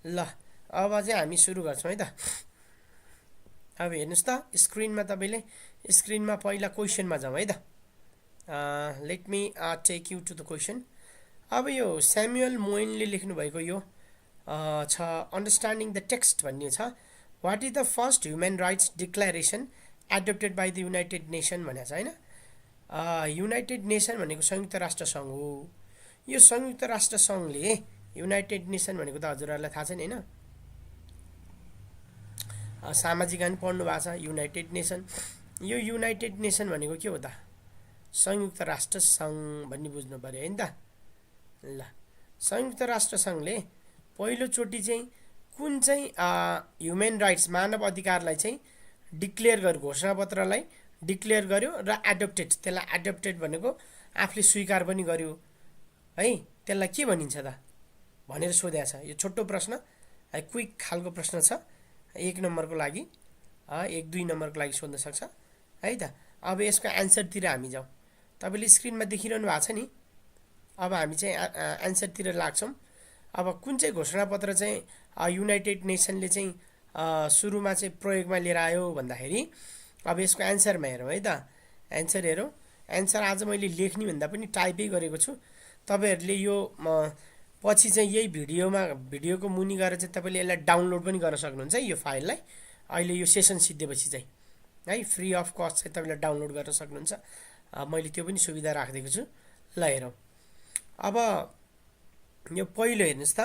ल अब चाहिँ हामी सुरु गर्छौँ है त। अब हेर्नुहोस् त स्क्रिनमा, तपाईँले स्क्रिनमा पहिला क्वेसनमा जाउँ है त। Let me take you to the question. अब यो स्यामुएल मोइनले लेख्नुभएको यो छ अन्डरस्ट्यान्डिङ द टेक्स्ट भन्ने छ। What is the first human rights declaration adopted by the United Nation भनेको छ होइन। युनाइटेड नेसन भनेको संयुक्त राष्ट्र सङ्घ हो। यो संयुक्त राष्ट्र सङ्घले युनाइटेड नेसन भनेको त हजुरहरूलाई थाहा छ नि होइन, सामाजिक गान पढ्नु भएको छ। युनाइटेड नेसन, यो युनाइटेड नेसन भनेको के हो त? संयुक्त राष्ट्र सङ्घ भन्ने बुझ्नु पऱ्यो होइन त। ल संयुक्त राष्ट्र सङ्घले पहिलोचोटि चाहिँ कुन चाहिँ ह्युमन राइट्स मानव अधिकारलाई चाहिँ डिक्लेयर गर्यो, घोषणापत्रलाई डिक्लेयर गर्यो र एडप्टेड, त्यसलाई एडप्टेड भनेको आफूले स्वीकार पनि गर्यो है, त्यसलाई के भनिन्छ त भनेर सोधेको छ। यो छोटो प्रश्न है, क्विक खालको प्रश्न छ, 1 नम्बरको लागि 1-2 नम्बरको लागि सोध्न सक्छ है त। अब यसको एन्सरतिर हामी जाउँ। तपाईँले स्क्रिनमा देखिरहनु भएको छ नि। अब हामी चाहिँ एन्सरतिर लाग्छौँ। अब कुन चाहिँ घोषणापत्र चाहिँ युनाइटेड नेसनले चाहिँ सुरुमा चाहिँ प्रयोगमा लिएर आयो भन्दाखेरि, अब यसको एन्सरमा हेरौँ है त। एन्सर हेरौँ। एन्सर आज मैले लेख्ने भन्दा पनि टाइपै गरेको छु। तपाईँहरूले यो पछि चाहिँ यही भिडियोको मुनि गएर चाहिँ तपाईँले यसलाई डाउनलोड पनि गर्न सक्नुहुन्छ है, यो फाइललाई। अहिले यो सेसन सिद्धिएपछि चाहिँ है फ्री अफ कस्ट चाहिँ तपाईँले डाउनलोड गर्न सक्नुहुन्छ। मैले त्यो पनि सुविधा राखिदिएको छु। ल हेरौँ। अब यो पहिलो हेर्नुहोस् त,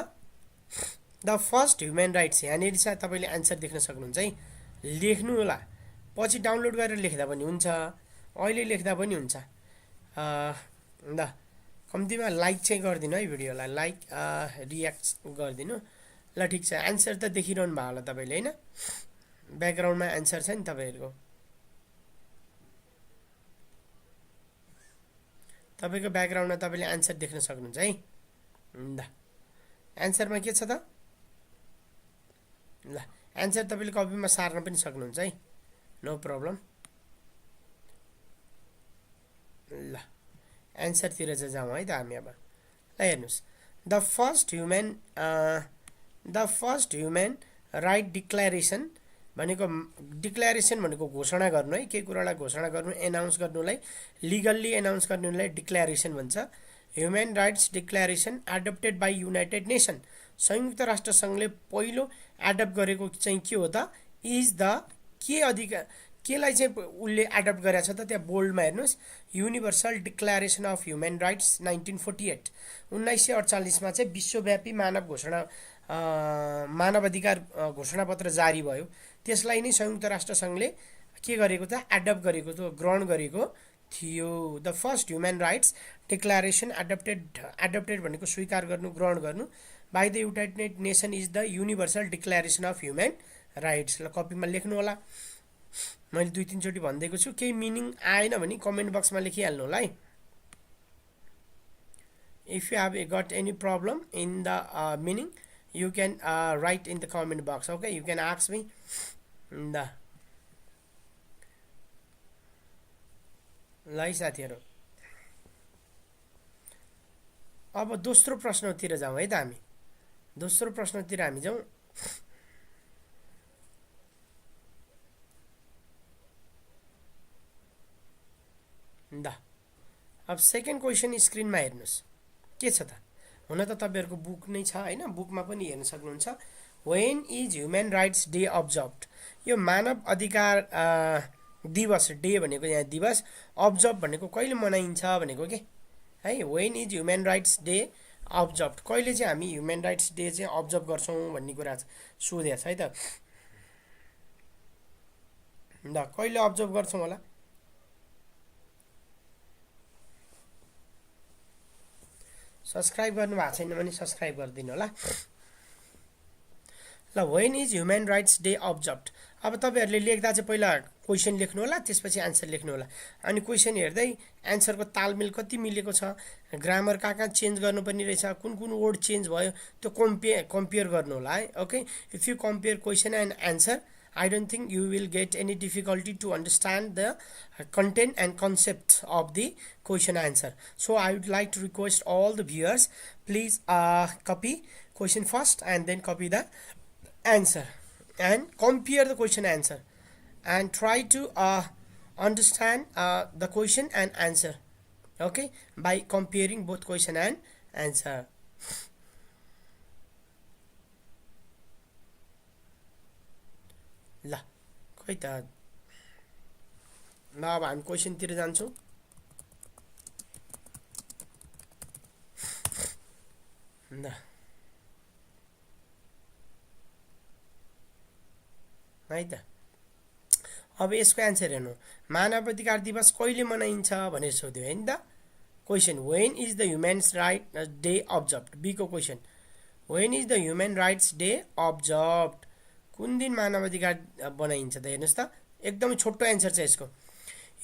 द फर्स्ट ह्युमन राइट्स, यहाँनिर चाहिँ तपाईँले एन्सर देख्न सक्नुहुन्छ है। लेख्नु होला, पछि डाउनलोड गरेर लेख्दा पनि हुन्छ, अहिले लेख्दा पनि हुन्छ। ल कम्तीमा लाइक चाहिँ गरिदिनु है भिडियोलाई, लाइक रियाक्ट गरिदिनु। ल ठिक छ, एन्सर त देखिरहनु भयो होला तपाईँले होइन। ब्याकग्राउन्डमा एन्सर छ नि तपाईँहरूको, तपाईँको ब्याकग्राउन्डमा तपाईँले एन्सर देख्न सक्नुहुन्छ है। ल एन्सरमा के छ त? ल एन्सर तपाईँले कपीमा सार्न पनि सक्नुहुन्छ है, नो प्रब्लम। ल एन्सरतिर चाहिँ जाउँ है त हामी अब। ल हेर्नुहोस्, the first human right declaration भनेको, डिक्लेरेसन भनेको घोषणा गर्नु है, केही कुरालाई घोषणा गर्नु, एनाउन्स गर्नुलाई, लिगल्ली एनाउन्स गर्नुलाई डिक्लेरेसन भन्छ। Human rights declaration adopted by United nation, संयुक्त राष्ट्र सङ्घले पहिलो एडप्ट गरेको चाहिँ के हो त? इज द के अधिकार, केलाई चाहिँ उसले एडप्ट गरेको छ त? त्यहाँ बोल्डमा हेर्नुहोस्, universal declaration of human rights 1948, 1948मा चाहिँ विश्वव्यापी मानव अधिकार घोषणापत्र जारी भयो। त्यसलाई नै संयुक्त राष्ट्र सङ्घले के गरेको त? एडप्ट गरेको थियो, ग्रहण गरेको थियो। The first human rights declaration adapted भनेको स्वीकार गर्नु, ग्रहण गर्नु, by the United nation is the universal declaration of human rights. ल कपीमा लेख्नु होला, मैले 2-3 चोटि भनिदिएको छु। केही मिनिङ आएन भने कमेन्ट बक्समा लेखिहाल्नु होला है। If you have got any problem in the meaning, you can write in the comment box. Okay, you can ask me. ल साथीहरू, अब दोस्रो प्रश्नतिर जाउँ है त हामी। दोस्रो प्रश्नतिर हामी जाउँ। ल अब सेकेन्ड क्वेसन स्क्रिनमा हेर्नुहोस्, के छ त? हुन त तपाईँहरूको बुक नै छ होइन, बुकमा पनि हेर्न सक्नुहुन्छ। When is human rights day observed, यो मानव अधिकार दिवस, डे भनेको यहाँ दिवस, अब्जर्भ भनेको कहिले मनाइन्छ भनेको के है। When is human rights day observed, कहिले चाहिँ हामी ह्युमन राइट्स डे चाहिँ अब्जर्भ गर्छौँ भन्ने कुरा सोधेको छ है त। ल कहिले अब्जर्भ गर्छौँ होला? सब्सक्राइब गर्नु भएको छैन भने सब्सक्राइब गरिदिनु होला। ल when is human rights day observed, अब तपाईँहरूले लेख्दा चाहिँ पहिला क्वेसन लेख्नु होला, त्यसपछि एन्सर लेख्नु होला। अनि क्वेसन हेर्दै एन्सरको तालमेल कति मिलेको छ, ग्रामर कहाँ चेन्ज गर्नुपर्ने रहेछ, कुन कुन वर्ड चेन्ज भयो, त्यो कम्पेयर गर्नु होला है। Okay, if you compare question and answer, I don't think you will get any difficulty to understand the content and concept of the question answer. So I would like to request all the viewers, please copy question first and then copy the answer and compare the question answer and try to understand the question and answer, okay, by comparing both question and answer. ल खै त ल अब हामी क्वेसनतिर जान्छौँ। ल है त अब यसको एन्सर हेर्नु, मानव अधिकार दिवस कहिले मनाइन्छ भनेर सोध्यो है नि त question. When is the humans right day observed, बीको question when is the human rights day observed, कुन दिन मानव अधिकार बनाइन्छ त हेर्नुहोस् त, एकदमै छोटो एन्सर छ यसको।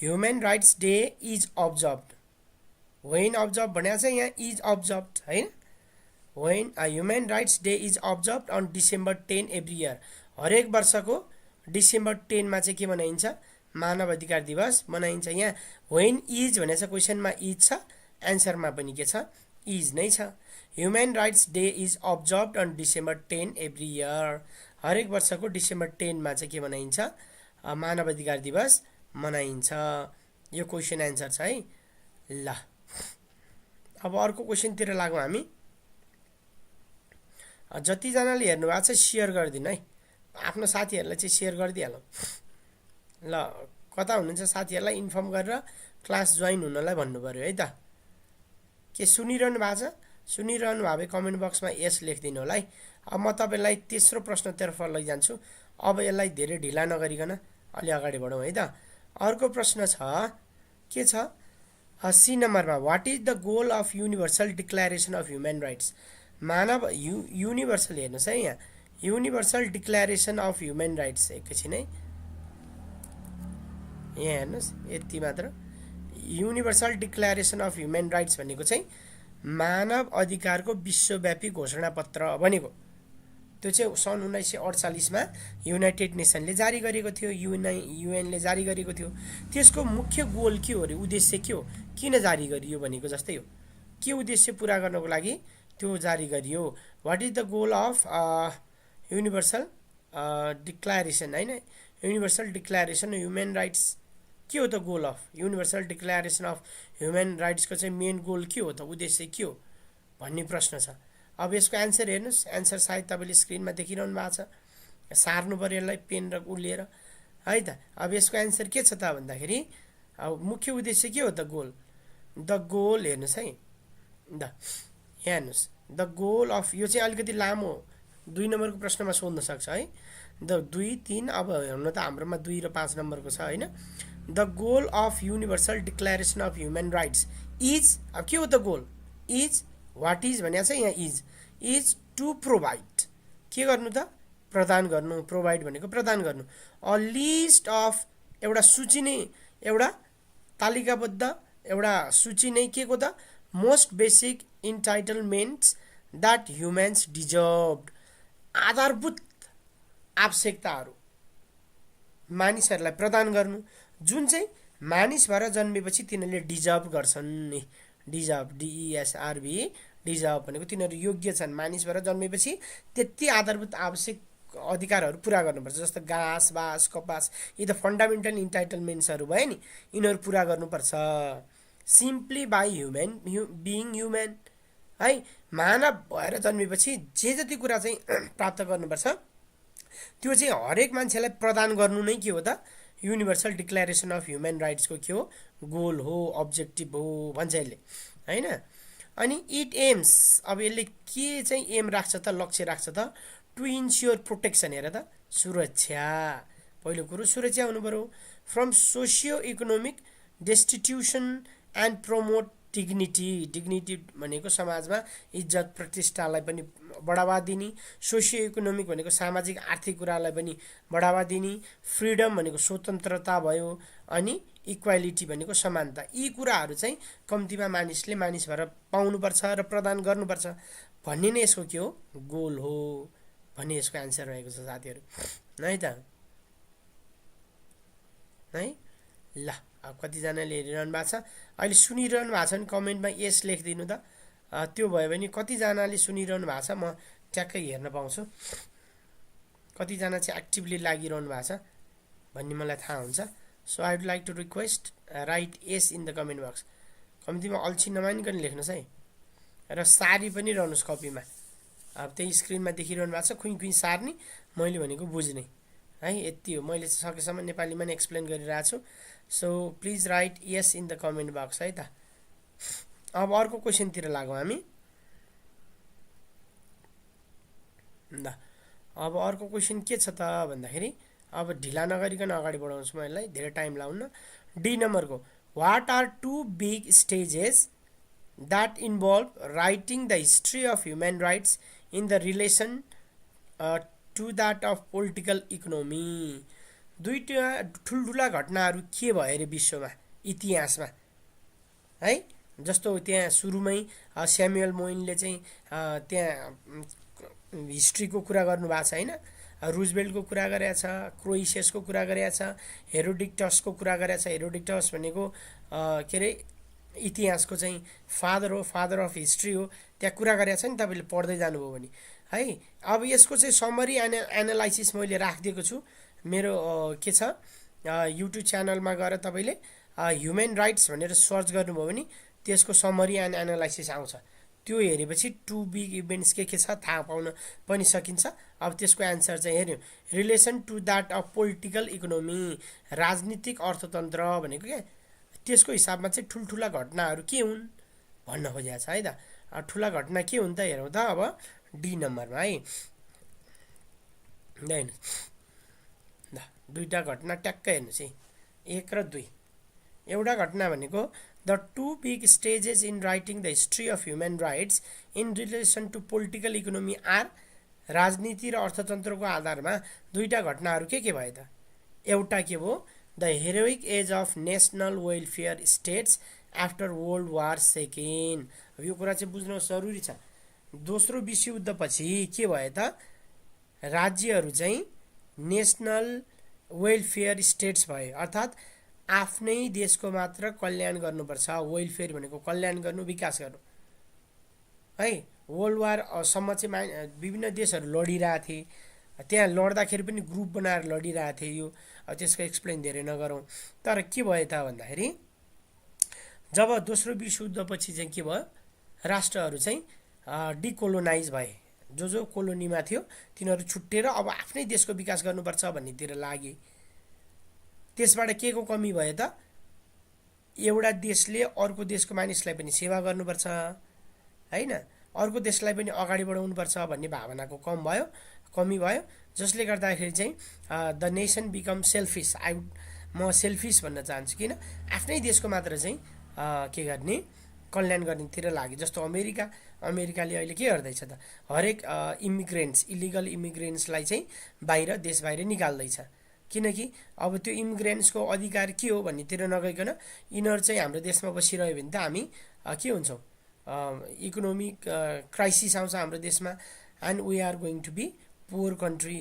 Human rights day is observed, when observe भनेको चाहिँ यहाँ इज अब्जर्भड होइन। When human rights day is observed on December 10 every year, हरेक वर्षको डिसेम्बर 10मा चाहिँ के मनाइन्छ, मानव अधिकार दिवस मनाइन्छ। यहाँ वेन इज भनेको छ, क्वेसनमा इज छ, एन्सरमा पनि के छ, इज नै छ। Human rights day is observed on December 10 every year, हरेक वर्षको डिसेम्बर 10मा चाहिँ के मनाइन्छ, मानव अधिकार दिवस मनाइन्छ। यो क्वेसन एन्सर छ है। ल अब अर्को क्वेसनतिर लागौँ हामी। जतिजनाले हेर्नु भएको छ सेयर गरिदिनु है, आफ्नो साथीहरूलाई चाहिँ सेयर गरिदिइहालौँ। ल कता हुनुहुन्छ साथीहरूलाई इन्फर्म गरेर क्लास जोइन हुनलाई भन्नु पऱ्यो है त। के सुनिरहनु भएको छ? सुनिरहनु भयो भने कमेन्ट बक्समा यस लेखिदिनु होला है। अब म तपाईँलाई तेस्रो प्रश्नतर्फ लैजान्छु। अब यसलाई धेरै ढिला नगरिकन अलि अगाडि बढौँ है त। अर्को प्रश्न छ, के छ, सी नम्बरमा, what is the goal of universal declaration of human rights, मानव युनिभर्सल हेर्नुहोस् है, यहाँ universal declaration of human rights, एकैछिन है यहाँ हेर्नुहोस् यति मात्र। Universal declaration of human rights भनेको चाहिँ मानव अधिकारको विश्वव्यापी घोषणापत्र भनेको, त्यो चाहिँ सन् 1948मा युनाइटेड नेसनले जारी गरेको थियो, युएनले जारी गरेको थियो। त्यसको मुख्य गोल के हो अरे, उद्देश्य के हो, किन जारी गरियो भनेको जस्तै हो, के उद्देश्य पुरा गर्नको लागि त्यो जारी गरियो। What is the goal of universal declaration होइन, युनिभर्सल डिक्लेरेसन ह्युमन राइट्स, के हो त goal of universal declaration of human राइट्सको चाहिँ मेन गोल के हो त, उद्देश्य के हो भन्ने प्रश्न छ। अब यसको एन्सर हेर्नुहोस्, एन्सर सायद तपाईँले स्क्रिनमा देखिरहनु भएको छ, सार्नु पऱ्यो यसलाई पेन र उलिएर है त। अब यसको एन्सर के छ त भन्दाखेरि, अब मुख्य उद्देश्य के हो त, गोल, द गोल हेर्नुहोस् है, द यहाँ हेर्नुहोस्, द गोल अफ, यो चाहिँ अलिकति लामो 2 नम्बरको प्रश्नमा सोध्न सक्छ है, द 2, 3, अब हेर्नु त हाम्रोमा 2 र 5 नम्बरको छ होइन। The goal of universal declaration of human rights is, अब के हो त गोल, इज, वाट इज भनेको छ यहाँ इज टु प्रोभाइड, के गर्नु त, प्रदान गर्नु, प्रोभाइड भनेको प्रदान गर्नु, अ लिस्ट अफ, एउटा सूची नै, एउटा तालिकाबद्ध एउटा सूची नै के को त, मोस्ट बेसिक इन्टाइटलमेन्ट्स द्याट ह्युमन्स डिजर्भड, आधारभूत आवश्यकताहरू मानिसहरूलाई प्रदान गर्नु, जुन चाहिँ मानिस भएर जन्मेपछि तिनीहरूले डिजर्भ गर्छन् नि, डिजर्भ, डिइएसआरभी, डिजर्भ भनेको तिनीहरू योग्य छन्, मानिस भएर जन्मेपछि त्यति आधारभूत आवश्यक अधिकारहरू पुरा गर्नुपर्छ, जस्तो घाँस, बाँस, कपास, यी त फन्डामेन्टल इन्टाइटलमेन्ट्सहरू भयो नि, यिनीहरू पुरा गर्नुपर्छ। Simply by human being human है, मानव भएर जन्मेपछि जे जति कुरा चाहिँ प्राप्त गर्नुपर्छ त्यो चाहिँ हरेक मान्छेलाई प्रदान गर्नु नै के हो त, युनिभर्सल डिक्लेरेसन अफ ह्युमन राइट्सको के हो, गोल हो, अब्जेक्टिभ हो भन्छ यसले होइन। अनि इट एम्स, अब यसले के चाहिँ एम राख्छ त, लक्ष्य राख्छ त, टु इन्स्योर प्रोटेक्सन, हेर त, सुरक्षा, पहिलो कुरो सुरक्षा हुनु पऱ्यो, from socio economic destitution and promote dignity, dignity भनेको समाजमा इज्जत प्रतिष्ठालाई पनि बढावा दिने, सोसियो इकोनोमिक भनेको सामाजिक आर्थिक कुरालाई पनि बढावा दिने, फ्रिडम भनेको स्वतन्त्रता भयो, अनि इक्वालिटी भनेको समानता, यी कुराहरू चाहिँ कम्तीमा मानिसले मानिस भएर पाउनुपर्छ र प्रदान गर्नुपर्छ भन्ने नै यसको के हो, गोल हो भन्ने यसको एन्सर रहेको छ साथीहरू है त है। ल अब कतिजनाले हेरिरहनु भएको छ, अहिले सुनिरहनु भएको छ भने कमेन्टमा यस लेखिदिनु त, त्यो भयो भने कतिजनाले सुनिरहनु भएको छ म ट्याक्कै हेर्न पाउँछु। कतिजना चाहिँ एक्टिभली लागिरहनु भएको छ भन्ने मलाई थाहा हुन्छ। So I would like to request write yes in the comment box. कम्तीमा अल्छी नमानिकन लेख्नुहोस् है, र सारी पनि रहनुहोस् कपीमा। अब त्यही स्क्रिनमा देखिरहनु भएको छ, खुइ सार्ने, मैले भनेको बुझ्ने है, यति हो। मैले सकेसम्म नेपालीमा नै एक्सप्लेन गरिरहेको छु। So please write yes in the comment box है त। अब अर्को क्वेसनतिर लागौँ हामी। ल अब अर्को क्वेसन के छ त भन्दाखेरि, अब ढिला नगरिकन अगाडि बढाउँछु म यसलाई, धेरै टाइम लाउन्न। डी नम्बरको, what are two big stages that involve writing the history of human rights in the relation to that of political economy. दुईवटा ठुल्ठुला घटनाहरू के भयो अरे विश्वमा, इतिहासमा है। जस्तो त्यहाँ सुरुमै स्यामुएल मोइनले चाहिँ त्यहाँ हिस्ट्रीको कुरा गर्नुभएको छ होइन, रुजवेल्टको कुरा गरेको छ, क्रोएसियसको कुरा गरेको छ, हेरोडिक्टसको कुरा गरेको छ। हेरोडिक्टस भनेको के अरे इतिहासको चाहिँ फादर हो, फादर अफ हिस्ट्री हो। त्यहाँ कुरा गरेको छ नि, तपाईँले पढ्दै जानुभयो भने है। अब यसको चाहिँ समरी एनालाइसिस मैले राखिदिएको छु मेरो के छ युट्युब च्यानलमा गएर तपाईँले ह्युमन राइट्स भनेर सर्च गर्नुभयो भने त्यसको समरी एन्ड एनालाइसिस आउँछ। त्यो हेरेपछि टु बिग इभेन्ट्स के छ थाहा पाउन पनि सकिन्छ। अब त्यसको एन्सर चाहिँ हेऱ्यो, relation to that of political economy, राजनीतिक अर्थतन्त्र भनेको क्या, त्यसको हिसाबमा चाहिँ ठुल्ठुला घटनाहरू के हुन् भन्न खोजेको छ है त। ठुला घटना के हुन् त हेरौँ त अब डी नम्बरमा है। होइन ल, दुईवटा घटना ट्याक्कै हेर्नुहोस् है, 1 र 2। एउटा घटना भनेको the two big stages in writing the history of human rights in relation to political economy are, राजनीति र अर्थतन्त्रको आधारमा दुईवटा घटनाहरू के भयो त। एउटा के भयो, the heroic age of national welfare states after world war second. यो कुरा चाहिँ बुझ्न जरुरी छ। दोस्रो विश्वयुद्धपछि के भयो त, राज्यहरू चाहिँ नेसनल वेलफेयर स्टेट्स भए, अर्थात् आफ्नै देशको मात्र कल्याण गर्नुपर्छ। वेलफेयर भनेको कल्याण गर्नु, विकास गर्नु है। वर्ल्ड वारसम्म चाहिँ विभिन्न देशहरू लडिरहेको थिए, त्यहाँ लड्दाखेरि पनि ग्रुप बनाएर लडिरहेको थिए। यो त्यसको एक्सप्लेन धेरै नगरौँ। तर के भयो त भन्दाखेरि, जब दोस्रो विश्वयुद्धपछि चाहिँ के भयो, राष्ट्रहरू चाहिँ डिकोलोनाइज भए। जो कोलोनीमा थियो तिनीहरू छुट्टिएर अब आफ्नै देशको विकास गर्नुपर्छ भन्नेतिर लागे। त्यसबाट के को कमी भयो त, एउटा देशले अर्को देशको मानिसलाई पनि सेवा गर्नुपर्छ हैन, अर्को देशलाई पनि अगाडि बढाउनुपर्छ भन्ने भावनाको कमी भयो, जसले गर्दाखेरि चाहिँ द नेसन बिकम सेल्फिस। म सेल्फिस भन्न चाहन्छु, किन आफ्नै देशको मात्र चाहिँ के गर्ने, कल्याण गर्नेतिर लागे। जस्तो अमेरिकाले अहिले के गर्दैछ त, हरेक इमिग्रेन्ट्स, इलिगल इमिग्रेन्ट्सलाई चाहिँ देश बाहिर निकाल्दैछ। किनकि अब त्यो इमिग्रेन्ट्सको अधिकार के हो भन्नेतिर नगइकन यिनीहरू चाहिँ हाम्रो देशमा बसिरह्यो भने त हामी के हुन्छौँ, इकोनोमिक क्राइसिस आउँछ हाम्रो देशमा। And we are going to be poor country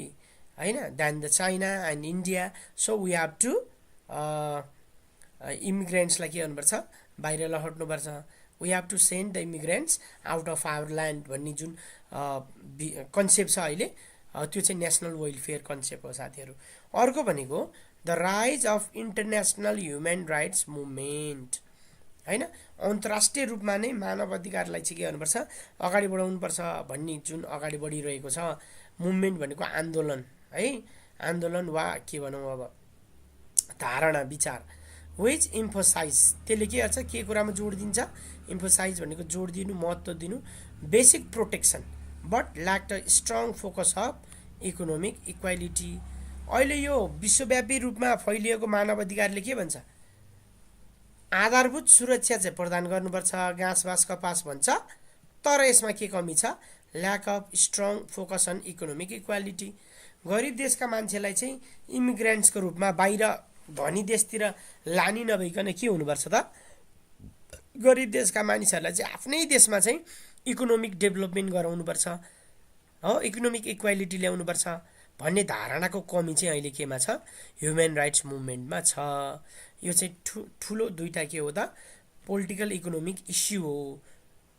हैन, then the China and India. So we have to इमिग्रेन्ट्सलाई के गर्नुपर्छ, बाहिर लहट्नुपर्छ। We have to send the immigrants out of our land भन्ने जुन कन्सेप्ट छ अहिले, त्यो चाहिँ नेसनल वेलफेयर कन्सेप्ट हो साथीहरू। अर्को भनेको the rise of international human rights movement हैन, अन्तर्राष्ट्रिय रूपमा नै मानव अधिकारलाई चाहिँ के गर्नुपर्छ, अगाडि बढाउनुपर्छ भन्ने जुन अगाडि बढिरहेको छ मुभमेन्ट भनेको आन्दोलन है, आन्दोलन वा के भनौँ अब धारणा विचार। विच इम्फोसाइज, त्यसले के गर्छ, के कुरामा जोड दिन्छ, इम्फोसाइज भनेको जोड दिनु, महत्त्व दिनु, basic protection but lacked a strong focus of economic equality. अहिले यो विश्वव्यापी रूपमा फैलिएको मानव अधिकारले के भन्छ, आधारभूत सुरक्षा चाहिँ प्रदान गर्नुपर्छ, घाँस बाँस कपास भन्छ। तर यसमा के कमी छ, lack of strong focus on economic equality. गरिब देशका मान्छेलाई चाहिँ इमिग्रेन्ट्सको रूपमा बाहिर धनी देशतिर लानी नभइकन के हुनुपर्छ त, गरिब देशका मानिसहरूलाई चाहिँ आफ्नै देशमा चाहिँ इकोनोमिक डेभलपमेन्ट गराउनुपर्छ हो, इकोनोमिक इक्वालिटी ल्याउनुपर्छ भन्ने धारणाको कमी चाहिँ अहिले केमा छ, ह्युमन राइट्स मुभमेन्टमा छ। यो चाहिँ ठुलो दुईटा के हो त, पोलिटिकल इकोनोमिक इस्यु हो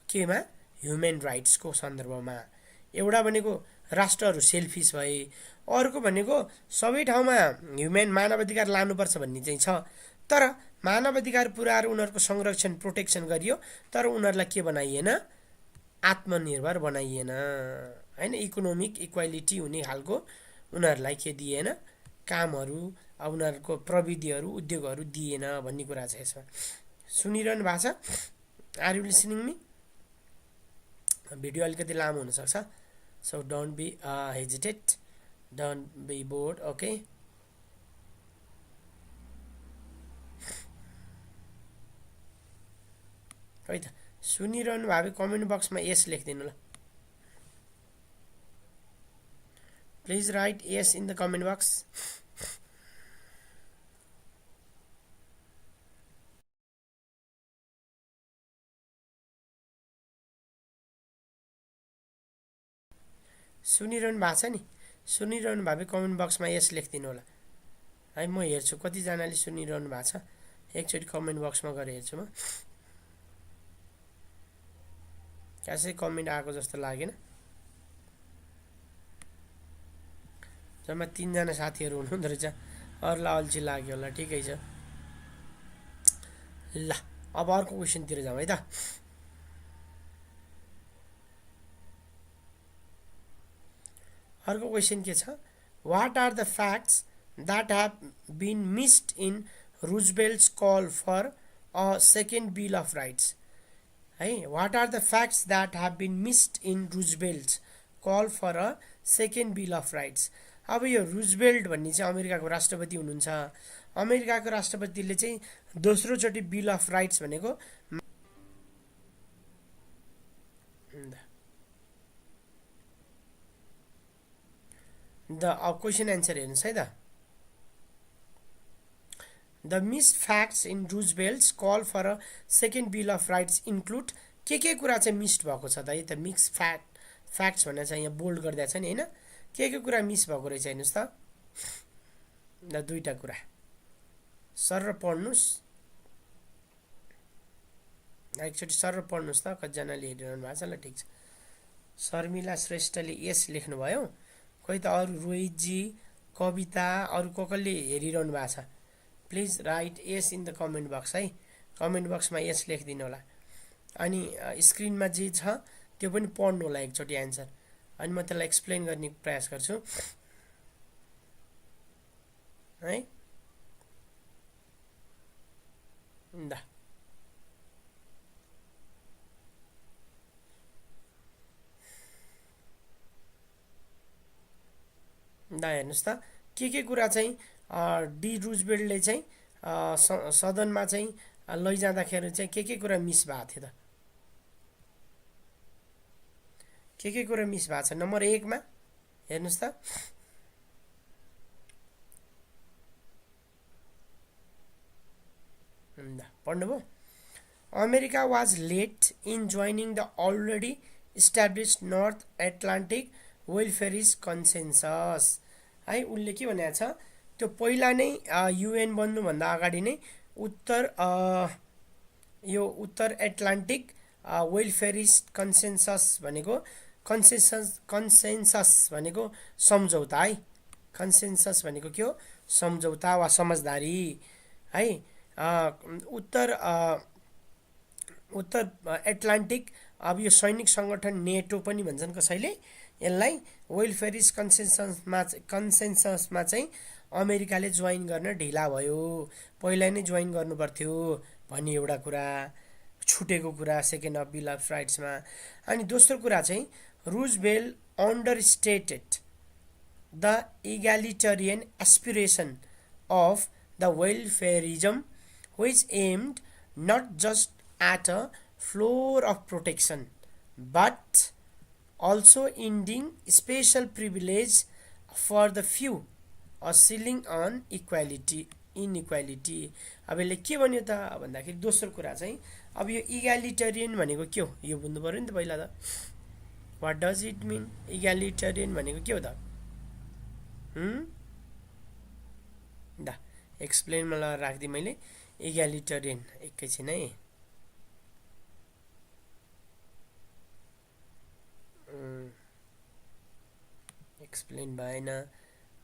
केमा, ह्युमन राइट्सको सन्दर्भमा। एउटा भनेको राष्ट्रहरू सेल्फिस भए, अर्को भनेको सबै ठाउँमा ह्युमेन मानवाधिकार लानुपर्छ भन्ने चाहिँ छ, तर मानवाधिकार पुराहरू उनीहरूको संरक्षण प्रोटेक्सन गरियो, तर उनीहरूलाई के बनाइएन, आत्मनिर्भर बनाइएन हैन, इकोनोमिक इक्वालिटी हुने खालको उनीहरूलाई के दिएन, कामहरू, उनीहरूको प्रविधिहरू, उद्योगहरू दिएन भन्ने कुरा छ यसमा। सुनिरहनु भएको छ? Are you listening me? Video अलिकति लामो हुनसक्छ, so don't be hesitate, don't be bored, okay. है त, सुनिरहनु भएको कमेन्ट बक्समा यस लेखिदिनु ल, please write yes in the comment box. सुनिरहनु भएको छ नि? सुनिरहनु भए कमेन्ट बक्समा यस लेखिदिनु होला है, म हेर्छु कतिजनाले सुनिरहनु भएको छ। एकचोटि कमेन्ट बक्समा गएर हेर्छु म, खासै कमेन्ट आएको जस्तो लागेन। जम्मा 3 जना साथीहरू हुनुहुँदो रहेछ, अरूलाई अल्छी लाग्यो होला, ठिकै छ। ल अब अर्को क्वेसनतिर जाउँ है त। अर्को क्वेसन के छ, what are the facts that have been missed in Roosevelt's call for a second bill of rights है, what are the facts that have been missed in Roosevelt's call for a second bill of rights. अब यो Roosevelt भन्ने चाहिँ अमेरिकाको राष्ट्रपति हुनुहुन्छ। अमेरिकाको राष्ट्रपतिले चाहिँ दोस्रोचोटि बिल अफ राइट्स भनेको क्वेसन एन्सर हेर्नुहोस् है त। The missed facts in Roosevelt's call for a second bill of rights include, के कुरा चाहिँ मिस्ड भएको छ त, है त मिक्स फ्याक्ट्स भनेर चाहिँ यहाँ बोल्ड गरिदिएको छ नि होइन, के कुरा मिस भएको रहेछ हेर्नुहोस् त। ल दुईवटा कुरा सर पढ्नुहोस्, एकचोटि सर पढ्नुहोस् त, कतिजनाले हेरिरहनु भएको छ। ल ठिक छ, शर्मिला श्रेष्ठले यस लेख्नुभयो, कोही त अरू रोहितजी, कविता, अरू कसले हेरिरहनु भएको छ, please write yes in the comment box है, कमेन्ट बक्समा यस लेखिदिनु होला। अनि स्क्रिनमा जे छ त्यो पनि पढ्नु होला एकचोटि एन्सर, अनि म त्यसलाई एक्सप्लेन गर्ने प्रयास गर्छु है। ल हेर्नुहोस् त, के कुरा चाहिँ डी रुजवेल्टले चाहिँ सदनमा चाहिँ लैजाँदाखेरि चाहिँ के कुरा मिस भएको थियो त, के कुरा मिस भएको छ। नम्बर 1 मा हेर्नुहोस् त, पढ्नुभयो, America was late in joining the already established north Atlantic welfarist consensus है। उनले के भनेको छ, त्यो पहिला नै युएन बन्नुभन्दा अगाडि नै यो उत्तर एटलान्टिक वेलफेयरिस्ट कन्सेन्सस भनेको कन्सेन्सस भनेको सम्झौता है, कन्सेन्सस भनेको के हो, सम्झौता वा समझदारी है। उत्तर एटलान्टिक, अब यो सैनिक सङ्गठन नेटो पनि भन्छन् कसैले यसलाई, वेलफेयरिस्ट कन्सेन्ससमा चाहिँ अमेरिकाले जोइन गर्न ढिला भयो, पहिला नै जोइन गर्नुपर्थ्यो भन्ने एउटा कुरा, छुटेको कुरा सेकेन्ड अफ बिल अफ राइट्समा। अनि दोस्रो कुरा चाहिँ Roosevelt understated the egalitarian aspiration of the welfarism which aimed not just at a floor of protection but also ending special privilege for the few, a ceiling on inequality। अब यसले के भन्यो त भन्दाखेरि दोस्रो कुरा चाहिँ अब यो इग्यालिटरियन भनेको के हो यो बुझ्नु पर्यो नि त पहिला त, वाट डज इट मिन, इग्यालिटरियन भनेको के हो त, दा एक्सप्लेनमा ल राख्दिएँ मैले, इग्यालिटरियन एकैछिन है। एक्सप्लेन भएन,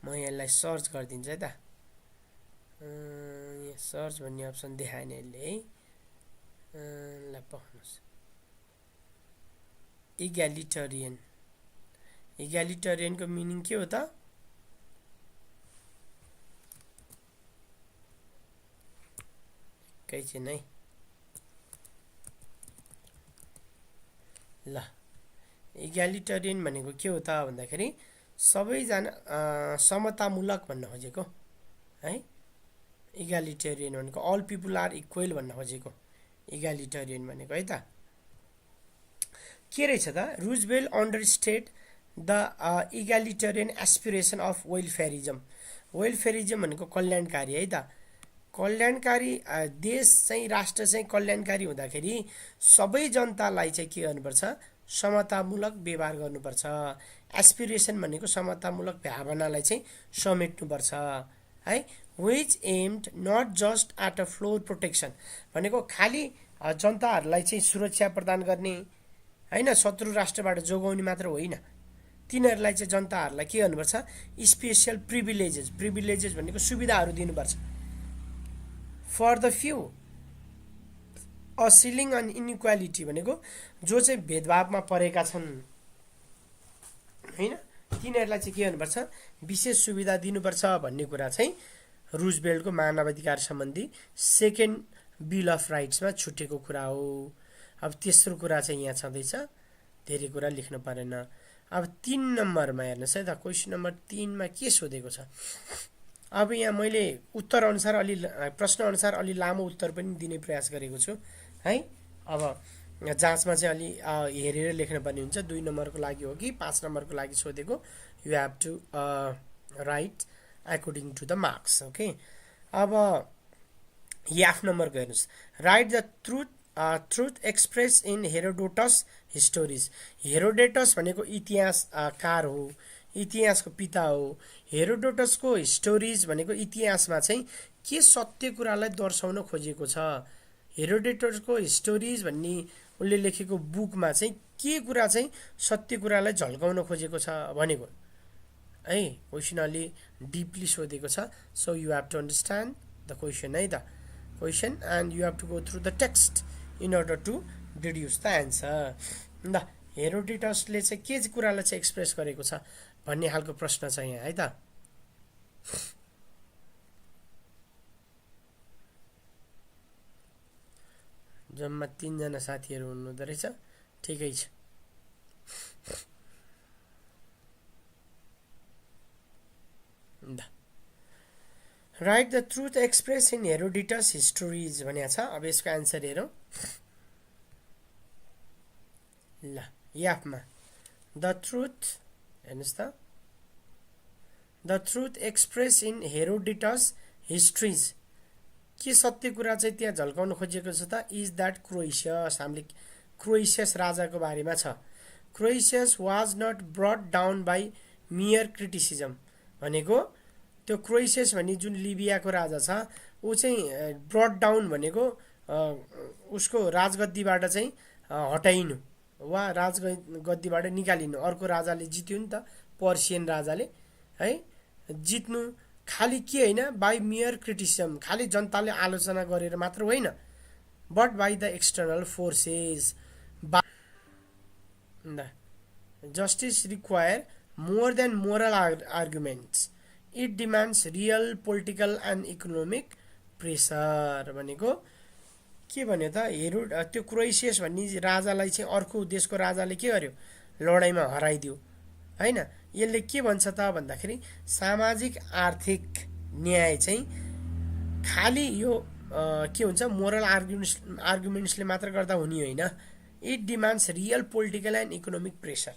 म यसलाई सर्च गरिदिन्छु है त। यहाँ सर्च भन्ने अप्सन देखाएन यसले है। ल पक्नुहोस्, इग्यालिटरियन। इग्यालिटरियनको मिनिङ के हो त? एकैछिन है। ल इग्यालिटरियन भनेको के हो त भन्दाखेरि सबैजना समतामूलक भन्न खोजेको है। इग्यालिटरियन भनेको अल पिपुल आर इक्वल भन्न खोजेको इग्यालिटरियन भनेको है त। के रहेछ त? Roosevelt understated the egalitarian aspiration of welfarism. Welfarism भनेको कल्याणकारी है त। कल्याणकारी देश चाहिँ, राष्ट्र चाहिँ कल्याणकारी हुँदाखेरि सबै जनतालाई चाहिँ के गर्नुपर्छ? समतामूलक व्यवहार गर्नुपर्छ। एस्पिरेसन भनेको समतामूलक भावनालाई चाहिँ समेट्नुपर्छ है। Which aimed not just at a floor protection भनेको खालि जनताहरूलाई चाहिँ सुरक्षा प्रदान गर्ने होइन, शत्रु राष्ट्रबाट जोगाउने मात्र होइन, तिनीहरूलाई चाहिँ जनताहरूलाई के गर्नुपर्छ? स्पेसियल प्रिभिलेजेस भनेको सुविधाहरू दिनुपर्छ। For the few a ceiling on inequality भनेको जो चाहिँ भेदभावमा परेका छन् होइन, तिनीहरूलाई चाहिँ के गर्नुपर्छ? विशेष सुविधा दिनुपर्छ भन्ने कुरा चाहिँ रुजवेल्टको मानवाधिकार सम्बन्धी सेकेन्ड बिल अफ राइट्समा छुटेको कुरा हो। अब तेस्रो कुरा चाहिँ यहाँ छँदैछ, धेरै कुरा लेख्नु परेन। अब 3 नम्बरमा हेर्नुहोस् है त, क्वेसन नम्बर 3मा के सोधेको छ? अब यहाँ मैले उत्तर अनुसार प्रश्न अनुसार अलि लामो उत्तर पनि दिने प्रयास गरेको छु है। अब जाँचमा चाहिँ अलि हेरेर लेख्नुपर्ने हुन्छ। 2 नम्बरको लागि हो कि 5 नम्बरको लागि सोधेको, you have to write according to the marks. Okay, अब याफ नम्बरको हेर्नुहोस्, write the truth express in Herodotus histories. Herodotus भनेको इतिहासकार हो, इतिहासको पिता हो। हेरोडोटसको हिस्टोरिज भनेको इतिहासमा चाहिँ के सत्य कुरालाई दर्शाउन खोजेको छ? हेरोडोटसको हिस्टोरिज भन्ने उसले लेखेको बुकमा चाहिँ के कुरा चाहिँ सत्य कुरालाई झल्काउन खोजेको छ भनेको है। क्वेसन अलि डिपली सोधेको छ। So you have to understand the question है त, question and you have to go through the text in order to deduce the answer. ल हेरोडोटसले चाहिँ के कुरालाई चाहिँ एक्सप्रेस गरेको छ भन्ने खालको प्रश्न छ यहाँ है त। जम्मा 3 जना साथीहरू हुनुहुँदो रहेछ, ठिकै छ। Write the truth express in Herodotus histories भनेको छ। अब यसको एन्सर हेरौँ। ल याफमा द ट्रुथ हेर्नुहोस् त, the truth express in Herodotus histories, के सत्य कुरा चाहिँ त्यहाँ झल्काउन खोजेको छ त? इज द्याट क्रोएसियस, हामीले क्रोएसियस राजाको बारेमा छ। Croesus was not brought down by mere criticism भनेको त्यो क्रोएसियस भन्ने जुन लिबियाको राजा छ ऊ चाहिँ ब्रट डाउन भनेको उसको राजगद्दीबाट चाहिँ हटाइनु वा राजगद्दीबाट निकालिनु। अर्को राजाले जित्यो नि त, पर्सियन राजाले है जित्नु, खालि के होइन, बाई मियर क्रिटिसिजम, खालि जनताले आलोचना गरेर मात्र होइन, but by the external forces. Justice require more than moral arguments, it demands real political and economic pressure भनेको के भन्यो त? त्यो क्रोएसियस भन्ने राजालाई चाहिँ अर्को देशको राजाले के गर्यो? लडाइँमा हराइदियो होइन। यसले के भन्छ त भन्दाखेरि सामाजिक आर्थिक न्याय चाहिँ खालि यो के हुन्छ, मोरल आर्गुमेन्ट्सले मात्र गर्दा हुने होइन, it demands real political and economic pressure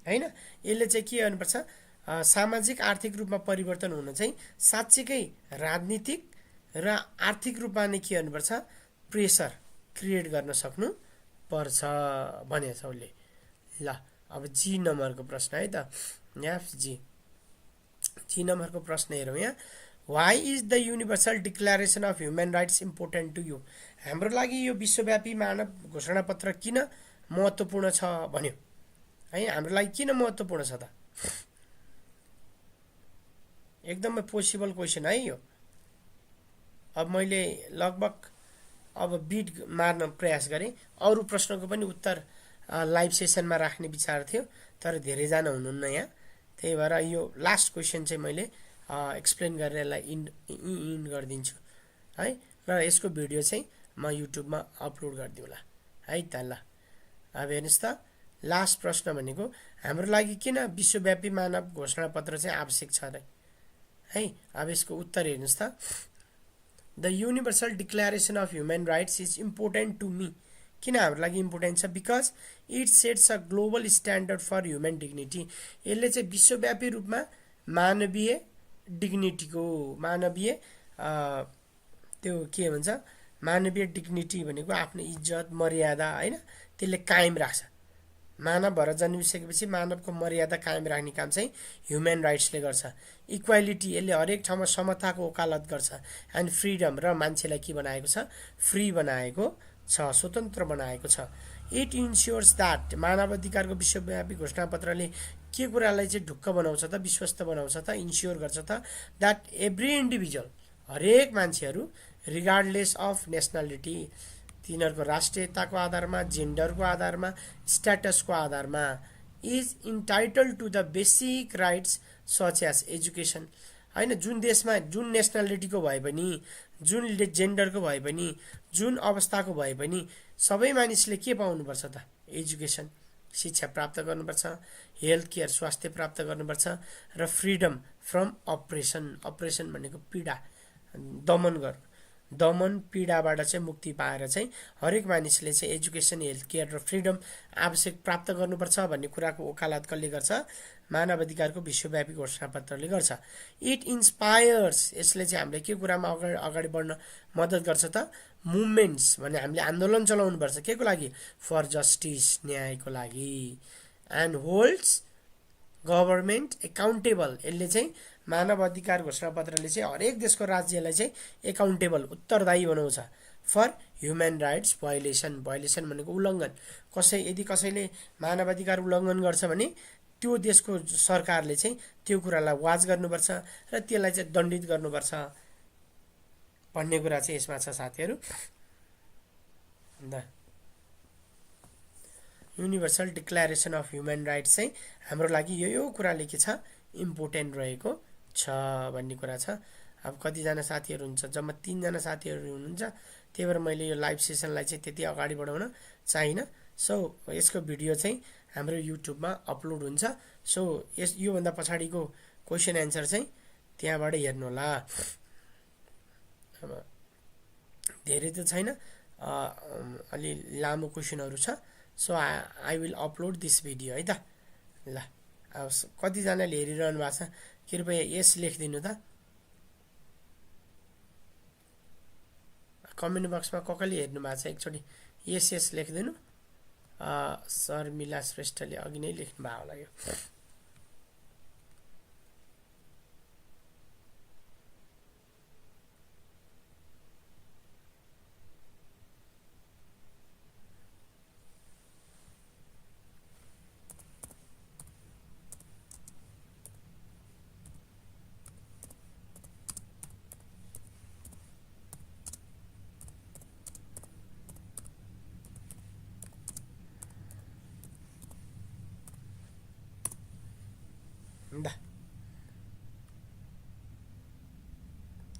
होइन। यसले चाहिँ के गर्नुपर्छ? सामाजिक आर्थिक रूपमा परिवर्तन हुन चाहिँ साँच्चीकै राजनीतिक र आर्थिक रूपमा नै के गर्नुपर्छ? प्रेसर क्रिएट गर्न सक्नु पर्छ भनेको छ उसले। ल अब जी नम्बरको प्रश्न है त, यहाँ जी नम्बरको प्रश्न हेरौँ यहाँ। Why is the universal declaration of human rights important to you? हाम्रो लागि यो विश्वव्यापी मानव घोषणापत्र किन महत्त्वपूर्ण छ भन्यो है। हाम्रो लागि किन महत्त्वपूर्ण छ त? एकदमै पोसिबल क्वेसन है यो। अब मैले लगभग अब बिट मार्न प्रयास गरेँ। अरू प्रश्नको पनि उत्तर लाइभ सेसनमा राख्ने विचार थियो, तर धेरैजना हुनुहुन्न यहाँ, त्यही भएर यो लास्ट क्वेसन चाहिँ मैले एक्सप्लेन गरेर यसलाई इन्ड गरिदिन्छु है। र यसको भिडियो चाहिँ म युट्युबमा अपलोड गरिदिउँला है त। ल अब हेर्नुहोस् त, लास्ट प्रश्न भनेको हाम्रो लागि किन विश्वव्यापी मानव घोषणापत्र चाहिँ आवश्यक छ र है। अब यसको उत्तर हेर्नुहोस् त। The universal declaration of human rights is important to me. किन हाम्रो लागि इम्पोर्टेन्ट छ? Because it sets a global standard for human dignity. यसले चाहिँ विश्वव्यापी रूपमा मानवीय डिग्निटीको, मानवीय त्यो के भन्छ, मानवीय डिग्निटी भनेको आफ्नो इज्जत मर्यादा होइन, त्यसले कायम राख्छ। मानव भएर जन्मिसकेपछि मानवको मर्यादा कायम राख्ने काम चाहिँ ह्युमन राइट्सले गर्छ। इक्वालिटी, यसले हरेक ठाउँमा समताको वकालत गर्छ। एन्ड फ्रिडम, र मान्छेलाई के बनाएको छ? फ्री बनाएको छ, स्वतन्त्र बनाएको छ। इट इन्स्योर्स द्याट, मानव अधिकारको विश्वव्यापी घोषणापत्रले के कुरालाई चाहिँ ढुक्क बनाउँछ त, विश्वस्त बनाउँछ त, इन्स्योर गर्छ त, द्याट एभ्री इन्डिभिजुअल, हरेक मान्छेहरू, रिगार्डलेस अफ नेसनालिटी, तिनीहरूको राष्ट्रियताको आधारमा, जेन्डरको आधारमा, स्ट्याटसको आधारमा, is entitled to the basic rights such as education होइन। जुन देशमा जुन नेसनालिटीको भए पनि, जुन जेन्डरको भए पनि, जुन अवस्थाको भए पनि, सबै मानिसले के पाउनुपर्छ त? एजुकेसन, शिक्षा प्राप्त गर्नुपर्छ, हेल्थ केयर, स्वास्थ्य प्राप्त गर्नुपर्छ, र फ्रिडम फ्रम अप्रेसन। अप्रेसन भनेको पीडा, दमन पीडाबाट चाहिँ मुक्ति पाएर चाहिँ हरेक मानिसले चाहिँ एजुकेसन, हेल्थ केयर र फ्रिडम आवश्यक प्राप्त गर्नुपर्छ भन्ने कुराको वकालत कसले गर्छ? मानव अधिकारको विश्वव्यापी घोषणापत्रले गर्छ। इट इन्सपायर्स, यसले चाहिँ हामीले के कुरामा अगाडि बढ्न मद्दत गर्छ त? मुभमेन्ट्स भने हामीले आन्दोलन चलाउनुपर्छ, के को लागि? फर जस्टिस, न्यायको लागि। एन्ड होल्ड्स गभर्मेन्ट एकाउन्टेबल, यसले चाहिँ मानव अधिकार घोषणापत्रले चाहिँ हरेक देशको राज्यलाई चाहिँ एकाउन्टेबल, उत्तरदायी बनाउँछ for human rights violation. Violation भनेको उल्लङ्घन। यदि कसैले मानव अधिकार उल्लङ्घन गर्छ भने त्यो देशको सरकारले चाहिँ त्यो कुरालाई वाच गर्नुपर्छ र त्यसलाई चाहिँ दण्डित गर्नुपर्छ भन्ने कुरा चाहिँ यसमा छ साथीहरू। Universal declaration of human rights चाहिँ हाम्रो लागि यो कुराले के छ? इम्पोर्टेन्ट रहेको छ भन्ने कुरा छ। अब कतिजना साथीहरू हुन्छ, जम्मा 3 जना साथीहरू हुनुहुन्छ, त्यही भएर मैले यो लाइभ सेसनलाई चाहिँ त्यति अगाडि बढाउन चाहिनँ। सो यसको भिडियो चाहिँ हाम्रो युट्युबमा अपलोड हुन्छ। सो योभन्दा पछाडिको क्वेसन एन्सर चाहिँ त्यहाँबाट हेर्नुहोला। अब धेरै त छैन, अलि लामो क्वेसनहरू छ। So I will upload this video है त। ल अब कतिजनाले हेरिरहनु भएको छ, कृपया यस लेखिदिनु त। कमेन्ट बक्समा कसले हेर्नु भएको छ एकचोटि यस लेखिदिनु। शर्मिला श्रेष्ठले अघि नै लेख्नु भएको होला यो।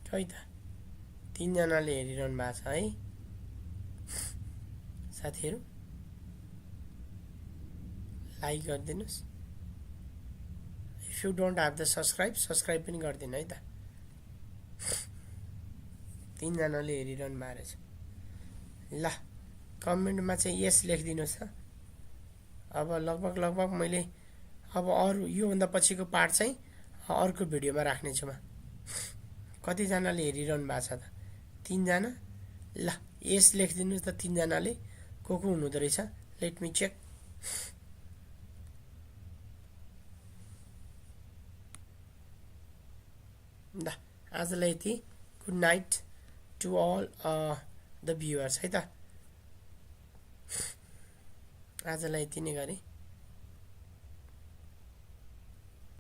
खै त 3 जनाले हेरिरहनु भएको छ है साथीहरू। लाइक गरिदिनुहोस्। If you don't have the subscribe पनि गरिदिनु है त। 3 जनाले हेरिरहनु भएको रहेछ। ल कमेन्टमा चाहिँ यस लेखिदिनुहोस् त। अब लगभग मैले अब अरू योभन्दा पछिको पार्ट चाहिँ अर्को भिडियोमा राख्नेछु म। कतिजनाले हेरिरहनु भएको छ त? 3 जना। ल यस लेखिदिनुहोस् त 3 जनाले को हुनुहुँदो रहेछ। Let me check. ल आजलाई यति। Good night to all the viewers है त। आजलाई यति नै गरे।